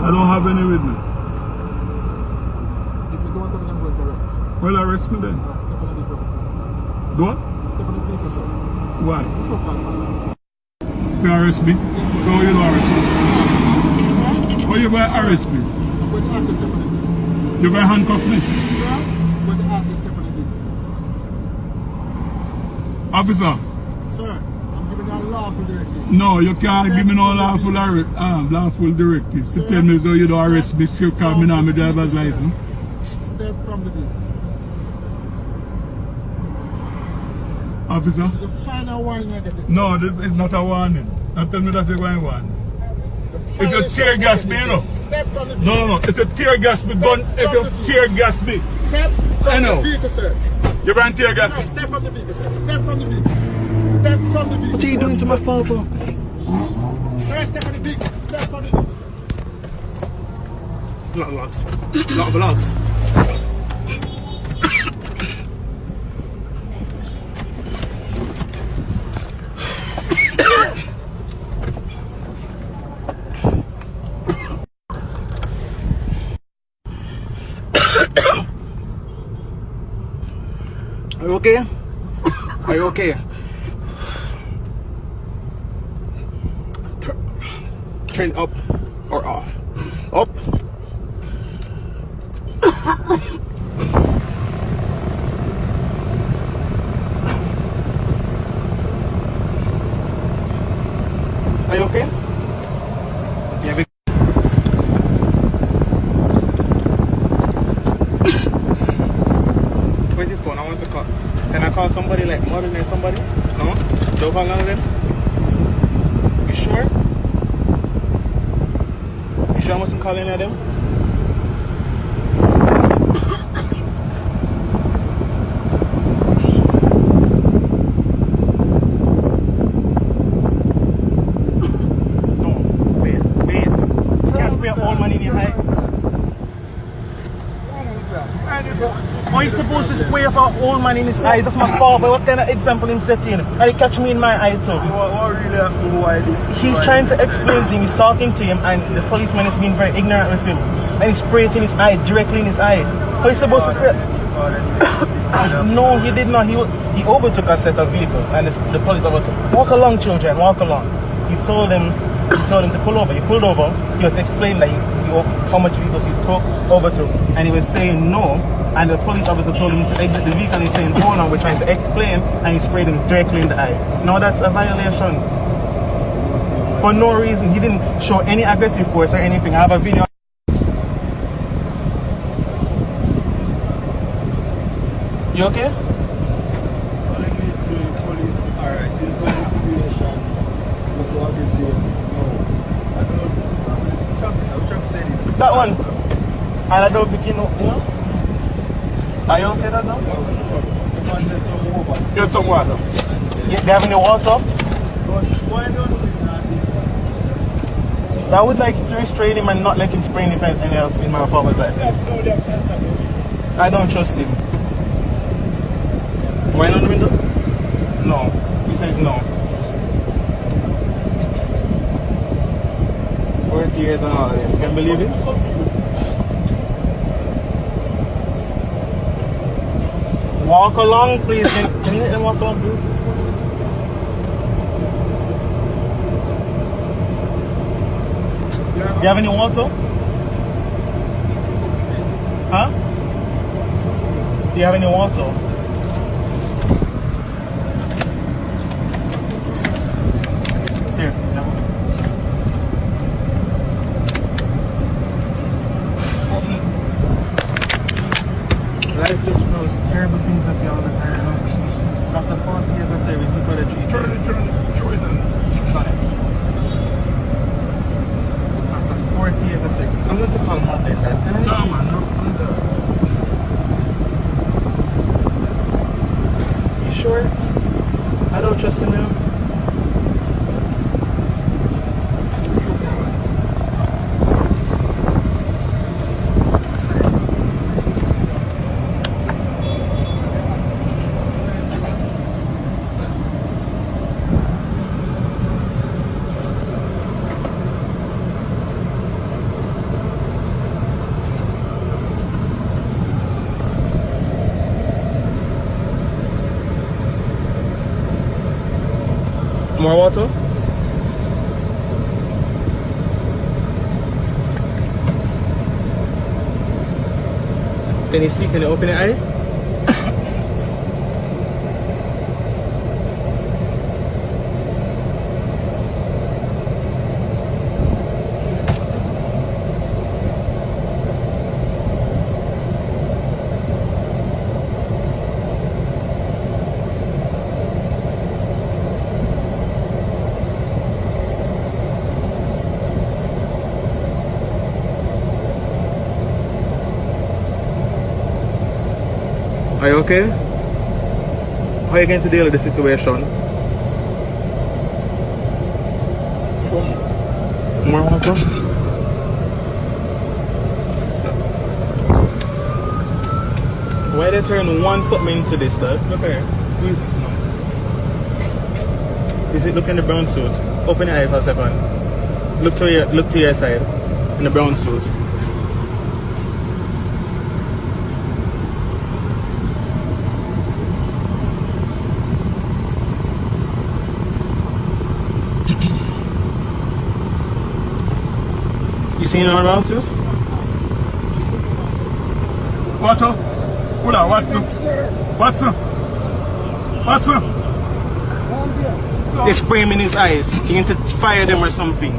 I don't have any with me. If you don't have them, I'm going to arrest you, sir. Well, arrest me then. Step on the vehicle, please. Do what? Step on the vehicle, sir. Why? It's not bad. You arrest me? Yes, sir. So you don't arrest me? Why you going to arrest me? I'm going to ask you to step on the vehicle. You going to handcuff me? Sir, I'm going to ask you to step on the vehicle. Officer? Sir, I'm giving you a lawful directive. No, you can't give me no lawful directive. To tell me so you don't arrest me, you call me now my driver's license. Step from the vehicle. Officer? This is a final warning I get this. No, this is not a warning. Don't tell me that you're going to warn. If you tear gas me, you know. Step from the vehicle. No. If you tear gas me, gun. If you tear gas me. Step from the vehicle, sir. You're going to tear gas me. Step from the vehicle, sir. Step from the vehicle. Step from the vehicle. What are you doing to my phone, bro? Sir, step from the vehicle. Step from the vehicle, sir. A lot of logs. A lot of logs. Are you okay? Are you okay? Turn up or off? Up. Are you okay? Yeah. 24. I want to call. Can I call somebody like mother or somebody? No? Don't call none of them? You sure? You sure I mustn't call any of them? No. Wait. You can't spray all money in your eye. How you supposed to spray up our old man in his eyes? That's my father. What kind of example him setting? And he catch me in my eye too. What really happened? Why this? He's trying to explain things. He's talking to him, and the policeman is being very ignorant with him. And he sprayed it in his eye, directly in his eye. How you supposed to spray? No, he did not. He overtook a set of vehicles, and the police overtook. Walk along, children. Walk along. He told him to pull over. He pulled over. He was explaining that how much vehicles he overtook, and he was saying no. And the police officer told him to exit the vehicle, and he's saying, hold on, we're trying to explain, and he sprayed him directly in the eye. No, that's a violation. For no reason. He didn't show any aggressive force or anything. I have a video. You okay? Alright, since the situation was so aggravated, That one. And I don't think you know. Are you okay right now? Get some water. Do you have any water? Why don't we not? I would like to restrain him and not let him spray anything else in my father's eye. I don't trust him. Wine on the window? No. He says no. 40 years and all this. Can you believe it? Walk along, please. Can you let them walk along, please? Do you have any water? Huh? Do you have any water? Here. Life just throws terrible things at you all the time. After 40 years of service, you got a treat. Turn it. It's on it. After 40 years of service. I'm going to call him out like that. No, man, no. You sure? I don't trust him now. more water? Can you see? Can you open your eye? Are you okay? How are you going to deal with the situation? More water? Why they turn one something into this stuff? Look here. Who is this now? Is it look in the brown suit? Open your eye for a second. Look to your side. In the brown suit. You seen anyone else? What's up? Hold on, what's up? What's up? What's up? They spray him in his eyes. He need to fire them or something.